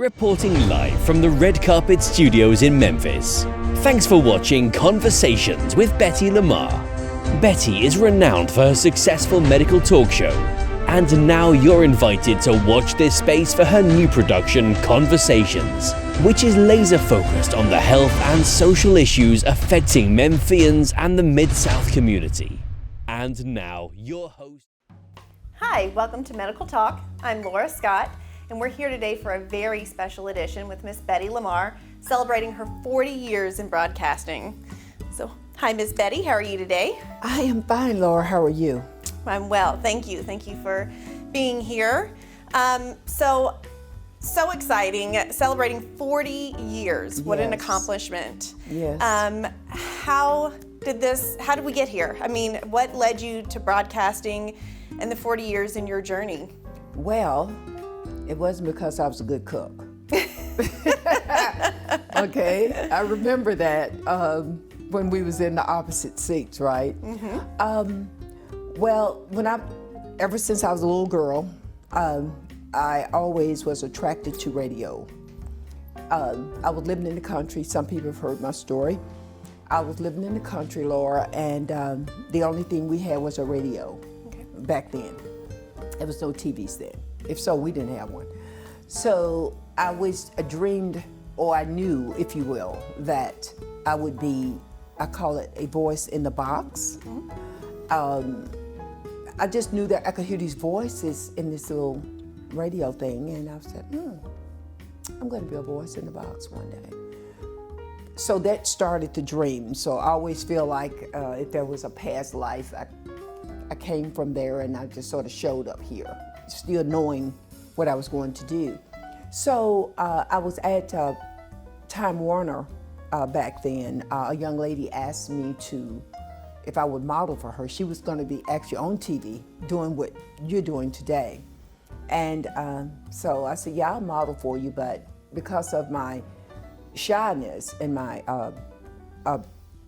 reporting live from the Red Carpet Studios in Memphis. Thanks for watching Conversations with Betty Lamarr. Betty is renowned for her successful medical talk show, and now you're invited to watch this space for her new production, Conversations, which is laser focused on the health and social issues affecting Memphians and the Mid-South community. And now, your host. Hi, welcome to Medical Talk. I'm Laura Scott, and we're here today for a very special edition with Miss Betty Lamarr, celebrating her 40 years in broadcasting. So, hi Miss Betty, how are you today? I am fine, Laura. How are you? I'm well, thank you. Thank you for being here. So exciting, celebrating 40 years. What an accomplishment. Yes. How did we get here? I mean, what led you to broadcasting and the 40 years in your journey? Well, it wasn't because I was a good cook. Okay, I remember that when we was in the opposite seats, right? Mm-hmm. Well, ever since I was a little girl, I always was attracted to radio. I was living in the country. Some people have heard my story. I was living in the country, Laura, and the only thing we had was a radio back then. There was no TVs then. If so, we didn't have one. So I dreamed, or I knew, if you will, that I would be, I call it a voice in the box. Mm-hmm. I just knew that I could hear these voices in this little radio thing, and I said, I'm going to be a voice in the box one day. So that started the dream. So I always feel like if there was a past life, I came from there and I just sort of showed up here, still knowing what I was going to do. So I was at Time Warner back then. A young lady asked me if I would model for her. She was going to be actually on TV doing what you're doing today. And so I said, yeah, I'll model for you, but because of my shyness and my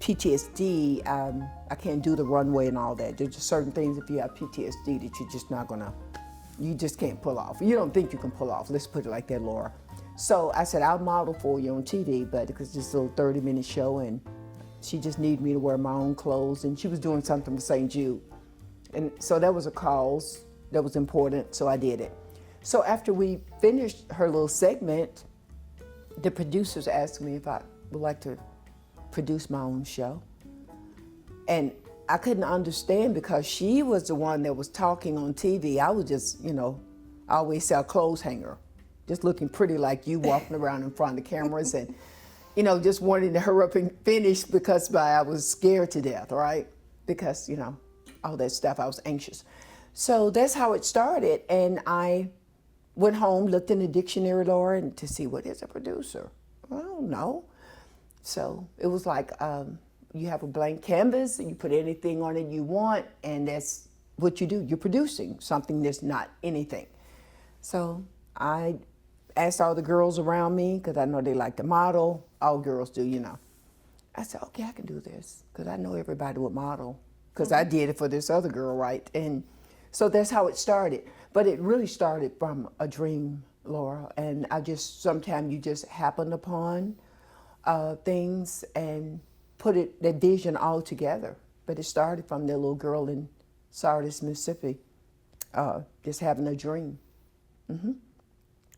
PTSD, I can't do the runway and all that. There's just certain things if you have PTSD that you're just not gonna, you just can't pull off. You don't think you can pull off, let's put it like that, Laura. So I said, I'll model for you on TV, but it was just a little 30-minute show, and she just needed me to wear my own clothes, and she was doing something with St. Jude. And so that was a cause that was important, so I did it. So after we finished her little segment, the producers asked me if I would like to produce my own show. And I couldn't understand because she was the one that was talking on TV. I was just, I always say a clothes hanger, just looking pretty like you walking around in front of the cameras and, just wanting to hurry up and finish because I was scared to death, right? Because, all that stuff, I was anxious. So that's how it started. And I went home, looked in the dictionary, Laura, and to see what is a producer. I don't know. So it was like you have a blank canvas, and you put anything on it you want, and that's what you do. You're producing something that's not anything. So I asked all the girls around me, because I know they like to model. All girls do, I said, okay, I can do this, because I know everybody would model, because I did it for this other girl, right? And so that's how it started. But it really started from a dream, Laura, and sometimes you just happen upon things and put that vision all together. But it started from that little girl in Sardis, Mississippi, just having a dream. Mm-hmm.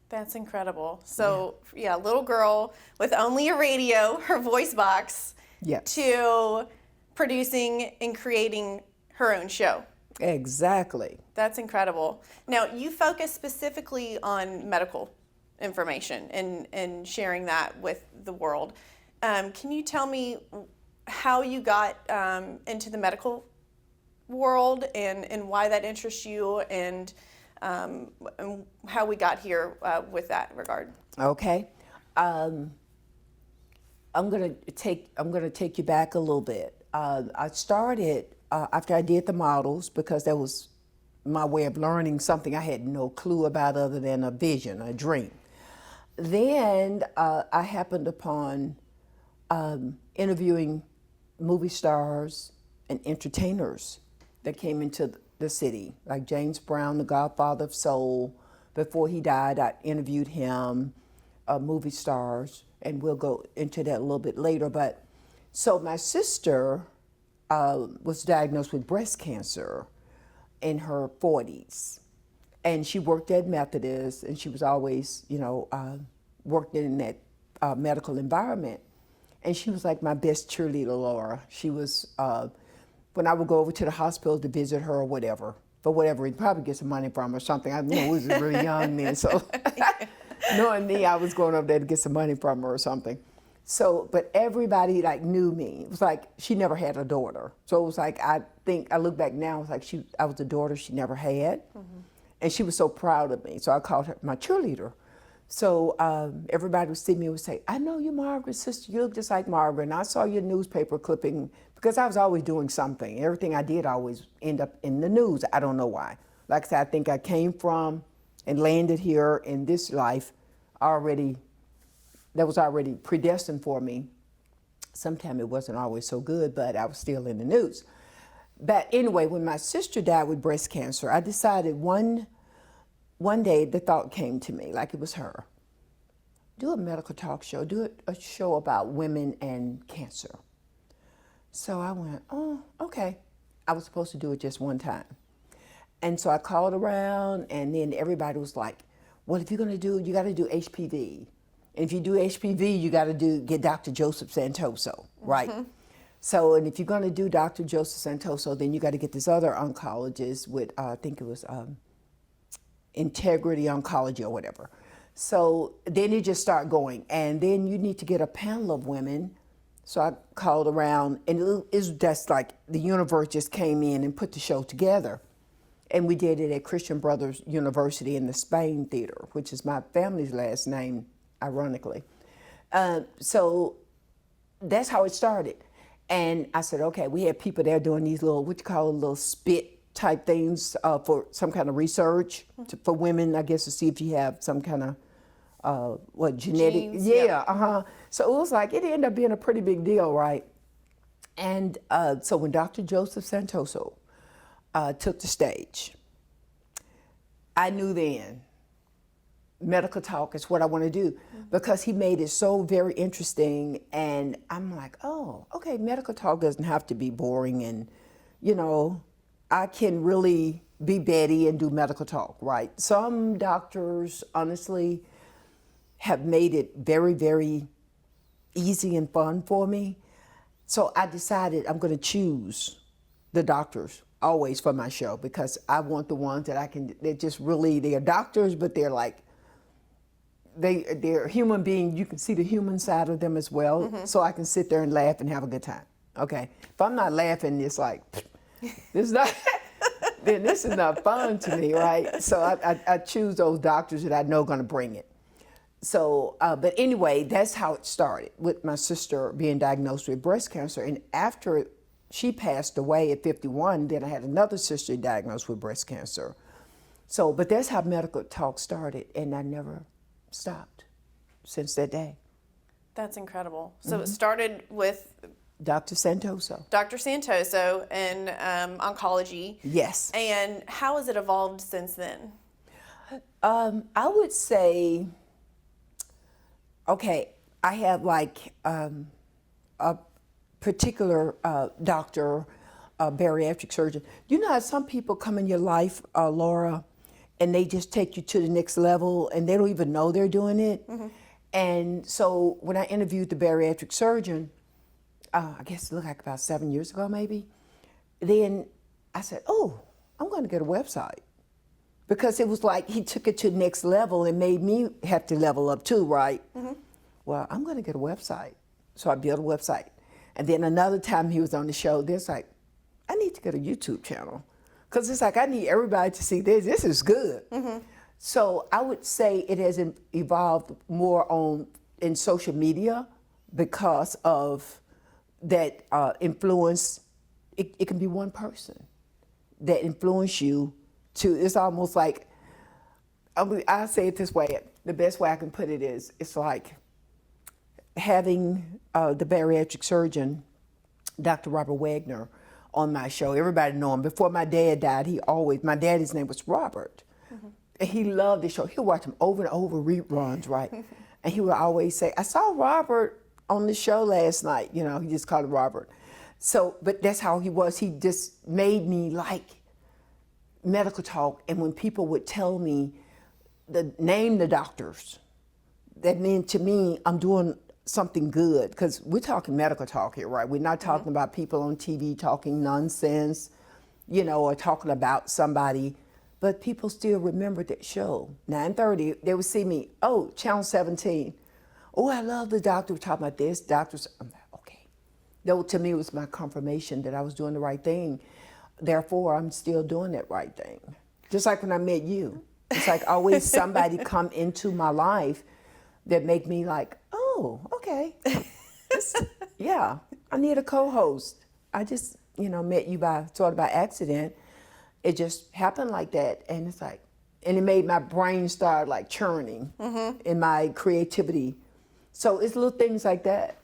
That's incredible. So, little girl with only a radio, her voice box, to producing and creating her own show. Exactly. That's incredible. Now, you focus specifically on medical information and sharing that with the world. Can you tell me how you got into the medical world and why that interests you and how we got here with that regard? Okay. I'm gonna take you back a little bit. I started after I did the models, because that was my way of learning something I had no clue about other than a vision, a dream. Then I happened upon interviewing movie stars and entertainers that came into the city, like James Brown, the godfather of soul. Before he died, I interviewed him. movie stars, and we'll go into that a little bit later. But so my sister was diagnosed with breast cancer in her 40s, and she worked at Methodist, and she was always, worked in that medical environment. And she was like my best cheerleader, Laura. She was, when I would go over to the hospital to visit her or whatever, for whatever reason, probably get some money from her or something. I was really young then, so knowing me, I was going over there to get some money from her or something. So, but everybody like knew me. It was like she never had a daughter. So it was like, I think, I look back now, it was like I was a daughter she never had. And she was so proud of me. So I called her my cheerleader. So everybody would see me and would say, I know you're Margaret's sister. You look just like Margaret. And I saw your newspaper clipping, because I was always doing something. Everything I did always end up in the news. I don't know why. Like I said, I think I came from and landed here in this life already, that was already predestined for me. Sometimes it wasn't always so good, but I was still in the news. But anyway, when my sister died with breast cancer, I decided one day the thought came to me, like it was her. Do a medical talk show, do a show about women and cancer. So I went, oh, okay. I was supposed to do it just one time. And so I called around, and then everybody was like, well, if you're gonna do it, you gotta do HPV. And if you do HPV, you gotta get Dr. Joseph Santoso, right? So, and if you're gonna do Dr. Joseph Santoso, then you gotta get this other oncologist with, I think it was Integrity Oncology or whatever. So then you just start going, and then you need to get a panel of women. So I called around, and it was just like the universe just came in and put the show together. And we did it at Christian Brothers University in the Spain Theater, which is my family's last name, ironically. So that's how it started. And I said, okay, we had people there doing these little, what you call little spit type things for some kind of research for women, I guess, to see if you have some kind of, genetic? Genes, yeah. So it was like, it ended up being a pretty big deal, right? And so when Dr. Joseph Santoso took the stage, I knew then medical talk is what I want to do, because he made it so very interesting. And I'm like, oh, okay, medical talk doesn't have to be boring, and I can really be Betty and do medical talk, right? Some doctors, honestly, have made it very, very easy and fun for me. So I decided I'm going to choose the doctors always for my show, because I want the ones that they're just really, they're doctors, but they're like, they're human beings. You can see the human side of them as well. So I can sit there and laugh and have a good time. Okay. If I'm not laughing, it's like, this is not, then this is not fun to me, right? So I choose those doctors that I know are going to bring it. So, but anyway, that's how it started, with my sister being diagnosed with breast cancer. And after she passed away at 51, then I had another sister diagnosed with breast cancer. So, but that's how medical talk started, and I never stopped since that day. That's incredible. So it started with Dr. Santoso. Dr. Santoso in oncology. Yes. And how has it evolved since then? I would say, okay, I have like a particular doctor, a bariatric surgeon. You know how some people come in your life, Laura, and they just take you to the next level, and they don't even know they're doing it. And so when I interviewed the bariatric surgeon, I guess it looked like about 7 years ago maybe, then I said, oh, I'm going to get a website. Because it was like he took it to the next level and made me have to level up too, right? Well, I'm going to get a website. So I built a website. And then another time he was on the show, there's like, I need to get a YouTube channel. Because it's like, I need everybody to see this. This is good. So I would say it has evolved more in social media because of that influence. It can be one person that influence you to, it's almost like, I say it this way, the best way I can put it is, it's like having the bariatric surgeon, Dr. Robert Wagner, on my show. Everybody know him. Before my dad died, my daddy's name was Robert. And he loved the show. He'll watch them over and over, reruns, right? And he would always say, I saw Robert on the show last night. You know, he just called him Robert. So, but that's how he was. He just made me like medical talk. And when people would tell me name the doctors, that meant to me I'm doing something good, because we're talking medical talk here, right? We're not talking about people on TV talking nonsense, you know, or talking about somebody. But people still remember that show. 9:30, they would see me, oh, Channel 17. Oh, I love the doctor. We're talking about this. Doctors, I'm like, okay. Though to me, it was my confirmation that I was doing the right thing. Therefore, I'm still doing that right thing. Just like when I met you. It's like always somebody come into my life that make me like, oh, okay. Yeah, I need a co-host. I just, you know, met you sort of by accident. It just happened like that, and it's like, and it made my brain start like churning in my creativity. So it's little things like that.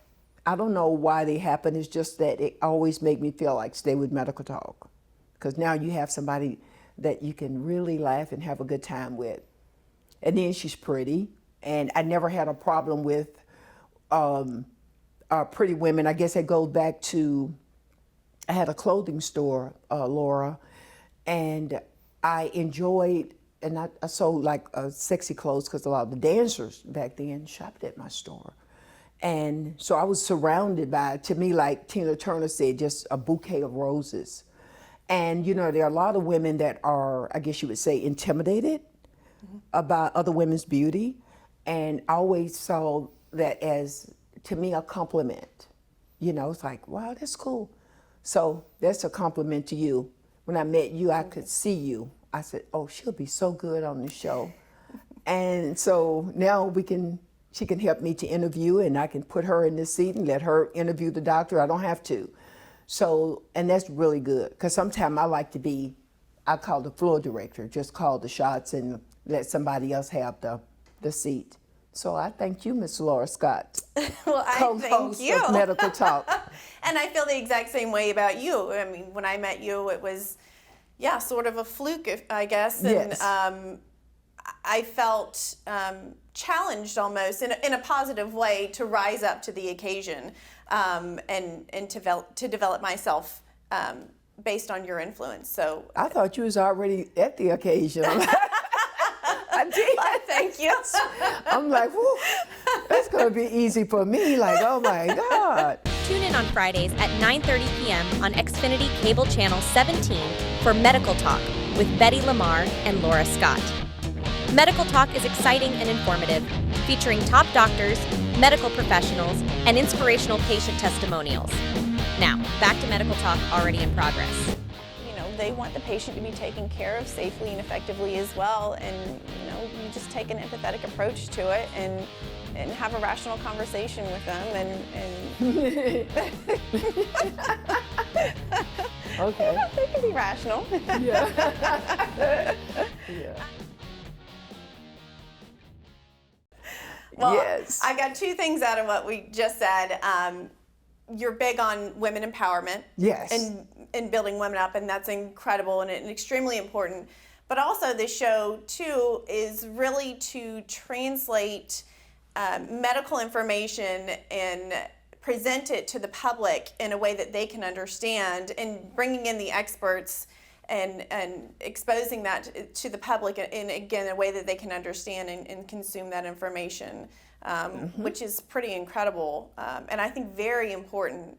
I don't know why they happen. It's just that it always make me feel like stay with medical talk, because now you have somebody that you can really laugh and have a good time with. And then she's pretty, and I never had a problem with pretty women. I guess it goes back to, I had a clothing store, Laura, and I enjoyed, and I sold like sexy clothes, because a lot of the dancers back then shopped at my store. And so I was surrounded by, to me, like Tina Turner said, just a bouquet of roses. And you know, there are a lot of women that are, I guess you would say, intimidated about other women's beauty. And I always saw that as, to me, a compliment. You know, it's like, wow, that's cool. So that's a compliment to you. When I met you, I could see you. I said, oh, she'll be so good on the show. And so now she can help me to interview, and I can put her in this seat and let her interview the doctor. I don't have to. So, and that's really good, because sometimes I like to be, I call the floor director, just call the shots and let somebody else have the seat. So I thank you, Miss Laura Scott. Well, I thank you. Of Medical Talk. And I feel the exact same way about you. I mean, when I met you, it was, yeah, sort of a fluke, I guess. And yes. I felt challenged almost in a positive way to rise up to the occasion and to develop myself based on your influence. So I thought you was already at the occasion. I did. Thank you. I'm like, whew, that's going to be easy for me. Like, oh my God. Tune in on Fridays at 9:30 p.m. on Xfinity Cable Channel 17 for Medical Talk with Betty Lamarr and Laura Scott. Medical Talk is exciting and informative, featuring top doctors, medical professionals, and inspirational patient testimonials. Now, back to Medical Talk already in progress. You know, they want the patient to be taken care of safely and effectively as well, and you know, you just take an empathetic approach to it and have a rational conversation with them and Okay. Yeah, they can be rational. Yeah. Yeah. Well, yes. I got two things out of what we just said. You're big on women empowerment. Yes. And building women up, and that's incredible and extremely important. But also this show, too, is really to translate medical information and present it to the public in a way that they can understand, and bringing in the experts and exposing that to the public in, again, a way that they can understand and consume that information, which is pretty incredible. And I think very important,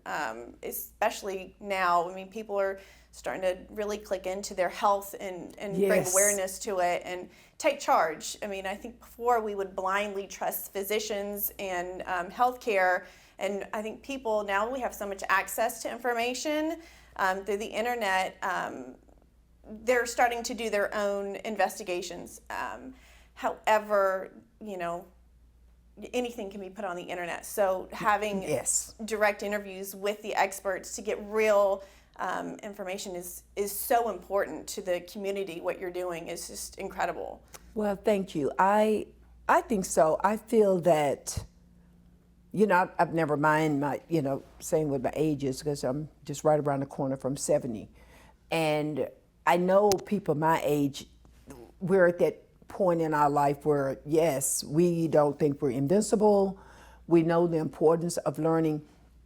especially now. I mean, people are starting to really click into their health and Yes. bring awareness to it and take charge. I mean, I think before we would blindly trust physicians and healthcare, and I think people, now we have so much access to information through the internet, they're starting to do their own investigations. However, you know, anything can be put on the internet. So having Yes. direct interviews with the experts to get real information is so important to the community. What you're doing is just incredible. Well, thank you. I think so. I feel that, you know, I've never mind my, you know, saying what my age is, because I'm just right around the corner from 70. And I know people my age, we're at that point in our life where, yes, we don't think we're invincible. We know the importance of learning.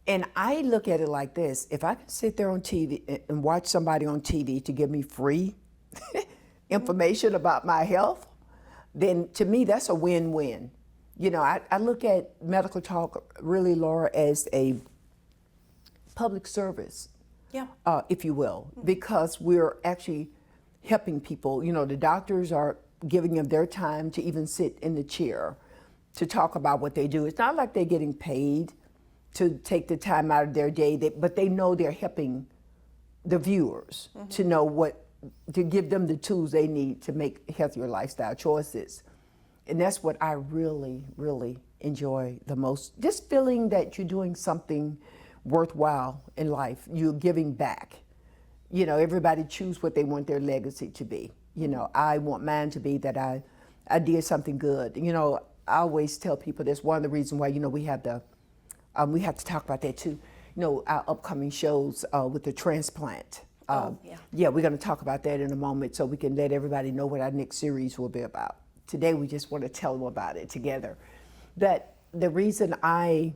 And I look at it like this. If I can sit there on TV and watch somebody on TV to give me free information about my health, then to me, that's a win-win. You know, I look at Medical Talk really, Laura, as a public service, if you will, because we're actually helping people. You know, the doctors are giving them their time to even sit in the chair to talk about what they do. It's not like they're getting paid to take the time out of their day, but they know they're helping the viewers to know to give them the tools they need to make healthier lifestyle choices. And that's what I really, really enjoy the most. Just feeling that you're doing something worthwhile in life. You're giving back. You know, everybody choose what they want their legacy to be. You know, I want mine to be that I did something good. You know, I always tell people that's one of the reasons why, you know, we have to talk about that too. You know, our upcoming shows with the transplant. Yeah, we're going to talk about that in a moment so we can let everybody know what our next series will be about. Today, we just want to tell them about it together. That the reason I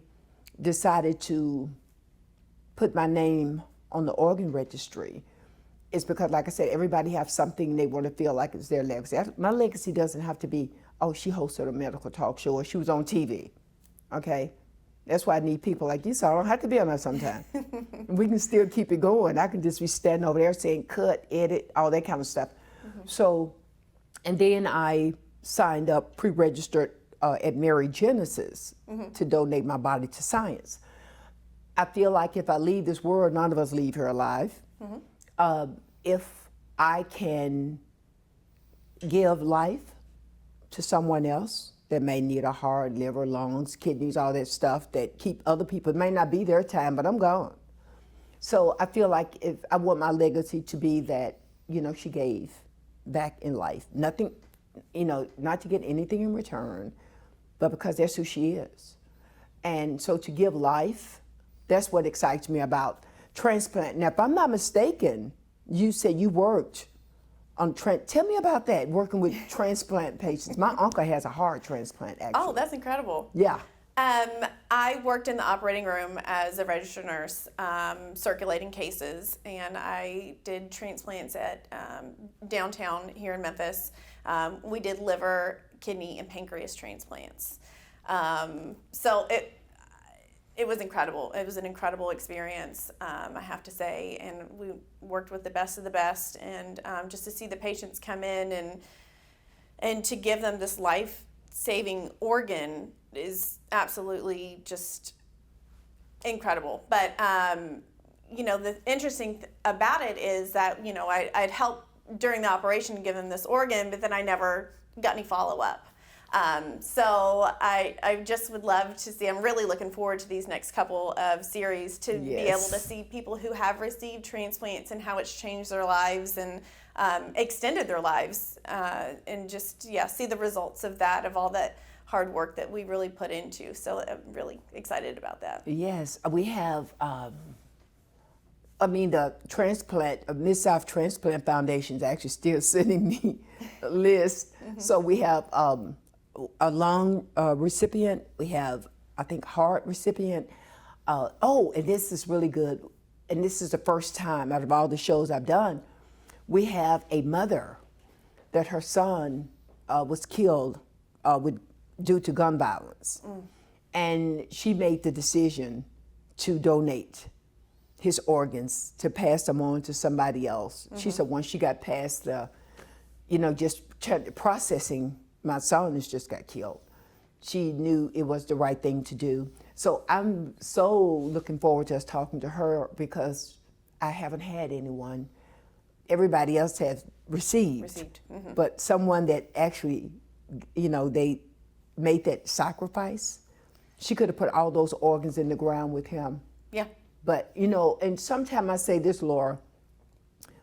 decided to put my name on the organ registry is because, like I said, everybody has something they want to feel like it's their legacy. My legacy doesn't have to be, oh, she hosted a medical talk show or she was on TV, okay? That's why I need people like you, so I don't have to be on there sometime. We can still keep it going. I can just be standing over there saying cut, edit, all that kind of stuff. So, and then I signed up, pre-registered at Mary Genesis to donate my body to science. I feel like if I leave this world, none of us leave here alive. If I can give life to someone else that may need a heart, liver, lungs, kidneys, all that stuff that keep other people, it may not be their time, but I'm gone. So I feel like if I want my legacy to be that, you know, she gave back in life. Nothing, you know, not to get anything in return, but because that's who she is. And so to give life, that's what excites me about transplant. Now, if I'm not mistaken, you said you worked on tell me about that, working with transplant patients. My uncle has a heart transplant, actually. Oh, that's incredible. Yeah. I worked in the operating room as a registered nurse, circulating cases, and I did transplants at downtown here in Memphis. We did liver, kidney, and pancreas transplants. So it was incredible. It was an incredible experience, I have to say, and we worked with the best of the best, and just to see the patients come in and to give them this life-saving organ is absolutely just incredible. But you know, the interesting about it is that, you know, I'd helped during the operation to give them this organ, but then I never got any follow-up. So I just would love to see, I'm really looking forward to these next couple of series to be able to see people who have received transplants and how it's changed their lives and extended their lives, and just, see the results of that, of all that hard work that we really put into. So I'm really excited about that. Yes, we have, the Mid-South Transplant Foundation is actually still sending me a list. So we have a lung recipient, we have, I think, heart recipient. And this is really good, and this is the first time out of all the shows I've done, we have a mother that her son was killed due to gun violence. And she made the decision to donate his organs, to pass them on to somebody else. She said once she got past the, just processing, my son has just got killed, she knew it was the right thing to do. So I'm so looking forward to us talking to her, because I haven't had anyone. Everybody else has received. But someone that actually, they made that sacrifice. She could have put all those organs in the ground with him. Yeah. But, and sometimes I say this, Laura,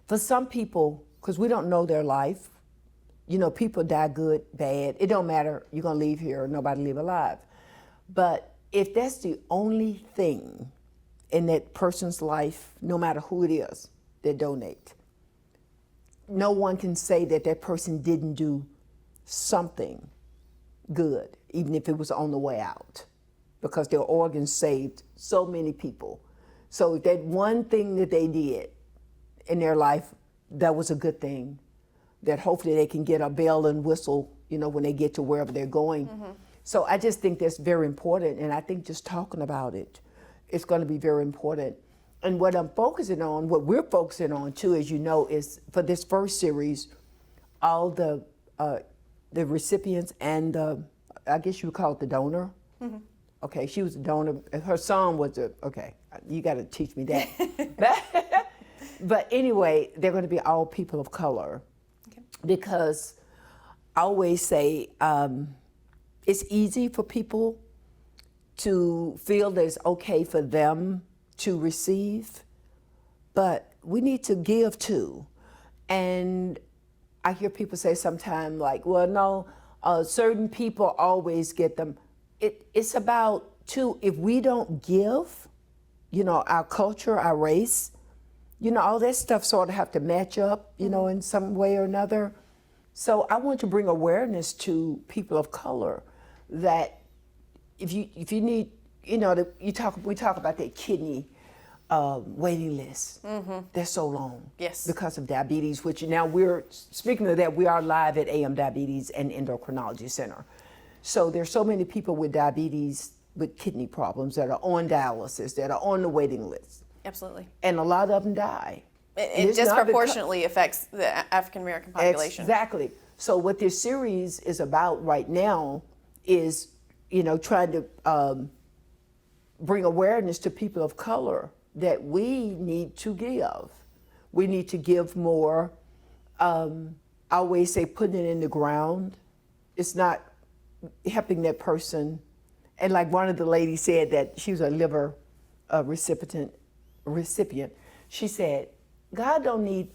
for some people, because we don't know their life, people die good, bad. It don't matter. You're going to leave here, nobody leave alive. But if that's the only thing in that person's life, no matter who it is that donate, no one can say that that person didn't do something good, even if it was on the way out, because their organs saved so many people. So that one thing that they did in their life, that was a good thing, that hopefully they can get a bell and whistle, when they get to wherever they're going. Mm-hmm. So I just think that's very important, and I think just talking about it is going to be very important. And what I'm focusing on, what we're focusing on too, as you know, is for this first series, all the recipients and I guess you would call it the donor. Mm-hmm. Okay, she was a donor. Her son was okay, you got to teach me that. But anyway, they're going to be all people of color. Okay. Because I always say it's easy for people to feel that it's okay for them to receive, but we need to give too. And I hear people say sometimes like, well, no, certain people always get them. It's about too, if we don't give, our culture, our race, all that stuff sort of have to match up, in some way or another. So I want to bring awareness to people of color that if you need, we talk about that kidney waiting list. Mm-hmm. They're so long. Yes. Because of diabetes, which now we're, speaking of that, we are live at AM Diabetes and Endocrinology Center. So there's so many people with diabetes, with kidney problems that are on dialysis, that are on the waiting list. Absolutely. And a lot of them die. It disproportionately affects the African American population. Exactly. So what this series is about right now is, trying to bring awareness to people of color that we need to give. We need to give more. I always say putting it in the ground. It's not helping that person. And like one of the ladies said that she was a liver recipient. She said, God don't need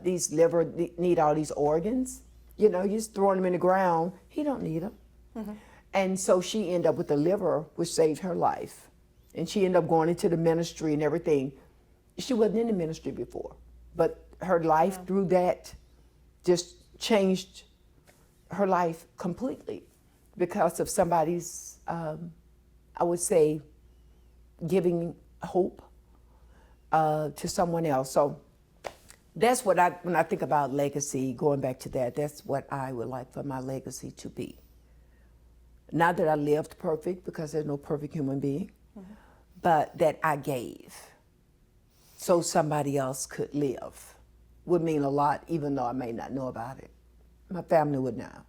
these liver, need all these organs. You just throwing them in the ground. He don't need them. Mm-hmm. And so she ended up with the liver, which saved her life. And she ended up going into the ministry and everything. She wasn't in the ministry before, but her life through that just changed her life completely because of somebody's, I would say, giving hope to someone else. So that's what when I think about legacy, going back to that, that's what I would like for my legacy to be. Not that I lived perfect, because there's no perfect human being, mm-hmm. but that I gave so somebody else could live would mean a lot, even though I may not know about it. My family would know.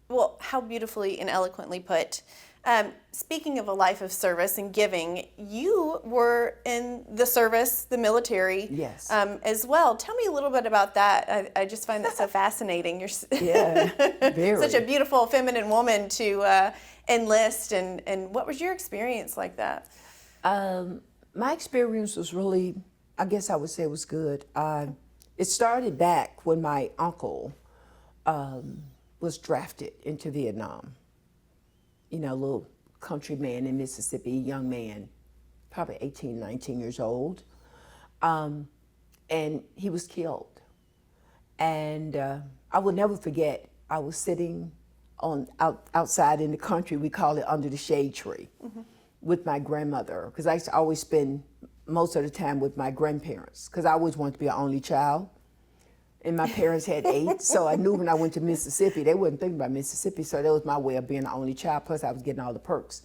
Well, how beautifully and eloquently put. Speaking of a life of service and giving, you were in the service, the military, yes, as well. Tell me a little bit about that. I just find that so fascinating. You're very. Such a beautiful, feminine woman to enlist. And what was your experience like that? My experience was really, I guess I would say it was good. It started back when my uncle was drafted into Vietnam. A little country man in Mississippi, young man, probably 18, 19 years old. And he was killed. And I will never forget, I was sitting outside in the country, we call it under the shade tree, mm-hmm. with my grandmother, because I used to always spend most of the time with my grandparents, because I always wanted to be an only child. And my parents had 8, so I knew when I went to Mississippi, they wasn't thinking about Mississippi, so that was my way of being the only child, plus I was getting all the perks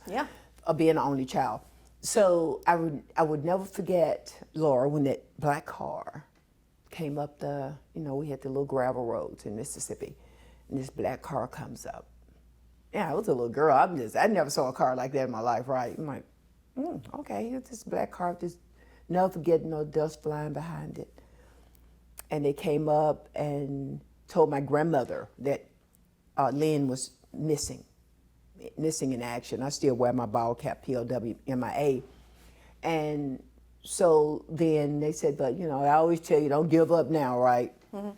of being the only child. So I would never forget, Laura, when that black car came up we had the little gravel roads in Mississippi, and this black car comes up. Yeah, I was a little girl, I never saw a car like that in my life, right? I'm like, okay, here's this black car, just never forgetting no dust flying behind it. And they came up and told my grandmother that Lynn was missing in action. I still wear my ball cap, POW, MIA. And so then they said, but I always tell you, don't give up now, right? Mm-hmm.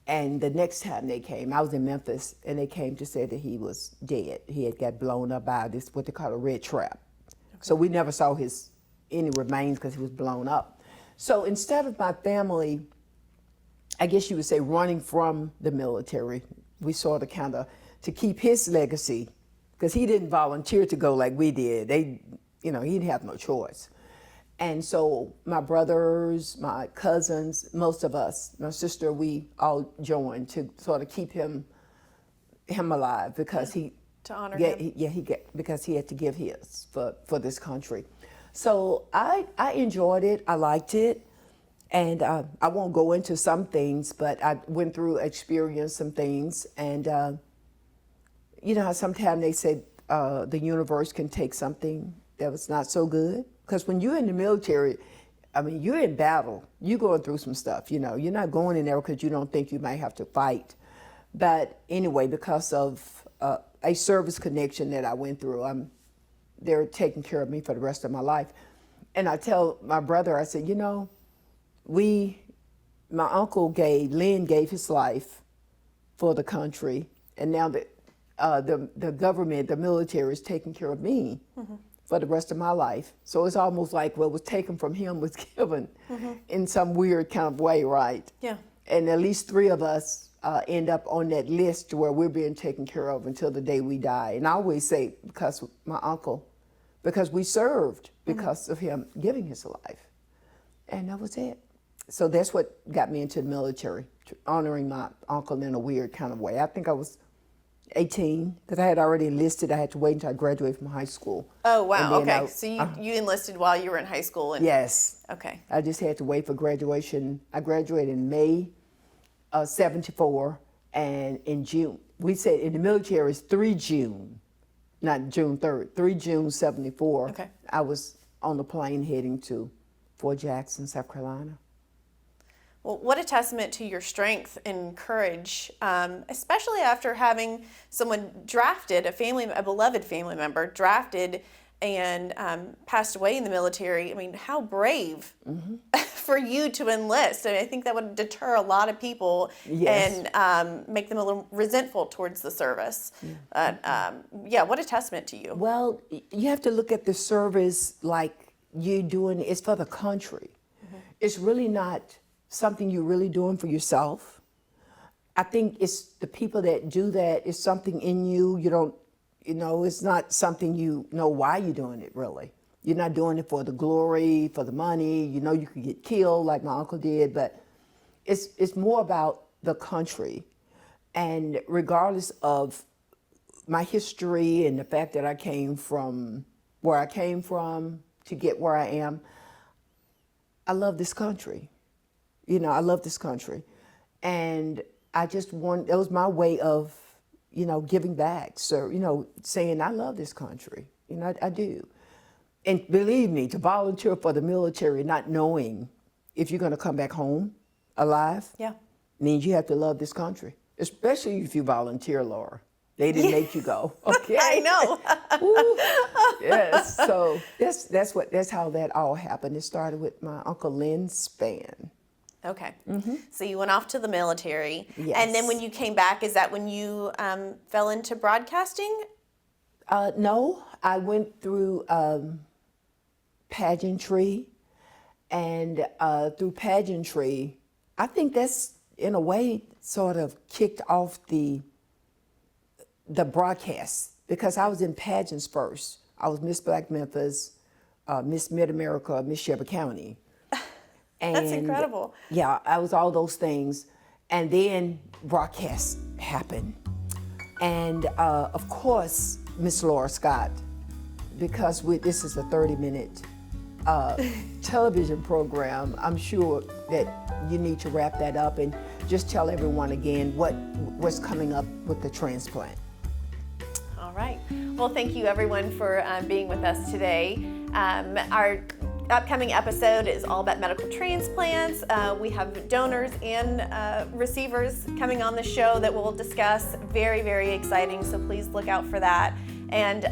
And the next time they came, I was in Memphis, and they came to say that he was dead. He had got blown up by this, what they call a red trap. Okay. So we never saw any remains because he was blown up. So instead of my family, I guess you would say, running from the military, we sort of kind of to keep his legacy, because he didn't volunteer to go like we did. He didn't have no choice. And so my brothers, my cousins, most of us, my sister, we all joined to sort of keep him alive, because to honor him. Because he had to give his for this country. So I enjoyed it. I liked it. And I won't go into some things, but I went through, experienced some things. And you know how sometimes they say the universe can take something that was not so good? Because when you're in the military, I mean, you're in battle. You're going through some stuff, you know. You're not going in there because you don't think you might have to fight. But anyway, because of a service connection that I went through, they're taking care of me for the rest of my life. And I tell my brother, I said, you know, my uncle Lynn gave his life for the country, and now the government, the military, is taking care of me for the rest of my life. So it's almost like what was taken from him was given in some weird kind of way, right? Yeah. And at least 3 of us end up on that list where we're being taken care of until the day we die. And I always say, because my uncle, because we served because of him giving his life. And that was it. So that's what got me into the military, honoring my uncle in a weird kind of way. I think I was 18, because I had already enlisted. I had to wait until I graduated from high school. Oh, wow. Okay. So you enlisted while you were in high school? Yes. Okay. I just had to wait for graduation. I graduated in May of 74, and in June, we said in the military it's 3 June, not June 3rd, 3 June 74. Okay. I was on the plane heading to Fort Jackson, South Carolina. Well, what a testament to your strength and courage, especially after having someone drafted, a beloved family member drafted and passed away in the military. I mean, how brave for you to enlist. I mean, I think that would deter a lot of people and make them a little resentful towards the service. Yeah. What a testament to you. Well, you have to look at the service like you're doing, it's for the country. It's really not something you're really doing for yourself. I think it's the people that do that, it's something in you. You don't, it's not something you know why you're doing it, really. You're not doing it for the glory, for the money. You know you could get killed like my uncle did, but it's more about the country. And regardless of my history and the fact that I came from where I came from to get where I am, I love this country. I love this country. And I just that was my way of, giving back. So, saying I love this country. I do. And believe me, to volunteer for the military, not knowing if you're going to come back home alive, means you have to love this country, especially if you volunteer, Laura. They didn't make you go. Okay. I know. Yes. So that's how that all happened. It started with my Uncle Lynn Spann. Okay. So you went off to the military. Yes. And then when you came back, is that when you fell into broadcasting? No, I went through pageantry. And through pageantry, I think that's, in a way, sort of kicked off the broadcast. Because I was in pageants first. I was Miss Black Memphis, Miss Mid-America, Miss Shelby County. And that's incredible. Yeah, I was all those things. And then broadcast happened. And of course, Miss Laura Scott, because this is a 30-minute television program, I'm sure that you need to wrap that up and just tell everyone again what's coming up with the transplant. All right. Well, thank you everyone for being with us today. Our upcoming episode is all about medical transplants. We have donors and receivers coming on the show that we'll discuss. Very, very exciting, so please look out for that. And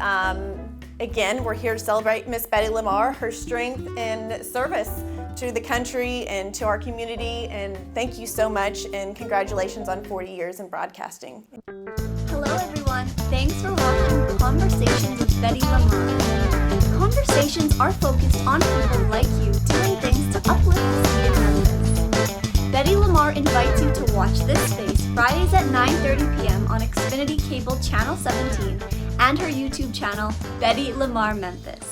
again, we're here to celebrate Miss Betty Lamarr, her strength and service to the country and to our community. And thank you so much, and congratulations on 40 years in broadcasting. Hello everyone, thanks for watching Conversations with Betty Lamarr. Conversations are focused on people like you doing things to uplift the city of Memphis. Betty Betty Lamarr invites you to watch this space Fridays at 9:30 p.m. on Xfinity Cable Channel 17 and her YouTube channel, Betty Lamarr Memphis.